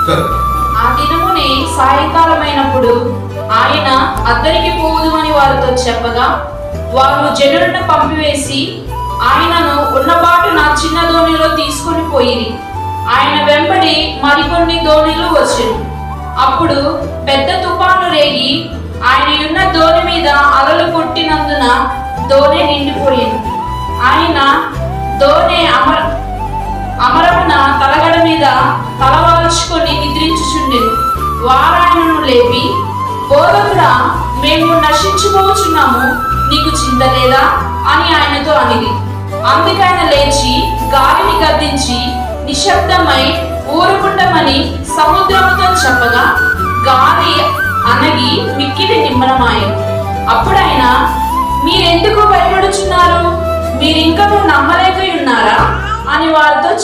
ఆ దినమునే సాయంకాలమైనప్పుడు ఆయన అద్దరికి పోవుదుమని వారితో చెప్పగా, వారు జనులను పంపివేసి ఆయనను ఉన్నపాటు నా చిన్న దోణిలో తీసుకుని పోయిరి. ఆయన వెంబడి మరికొన్ని దోణిలు వచ్చెను. అప్పుడు పెద్ద తుఫాను రేగి ఆయన ఉన్న దోణి మీద అలలు కొట్టినందున దోణి నిండిపోయింది. ఆయన దోణి అమరమున తలగడ మీద తలవాల్చుకొని నిద్రించుచుండెను. వారాయనను లేపి, బోధకుడా, మేము నశించిపోవచ్చున్నాము, నీకు చింత లేదా అని ఆయనతో అనిది. అందుకైన లేచి గాలిని గద్దించి నిశ్శబ్దమై ఊరుకుండమని సముద్రముతో చెప్పగా, గాలి అనగి మిక్కిలి నిమ్మలమాయెను. అప్పుడైన, మీరెందుకు భయపడుచున్నారు? మీరింకనూ నమ్మలేక ఉన్నారా అని వారితో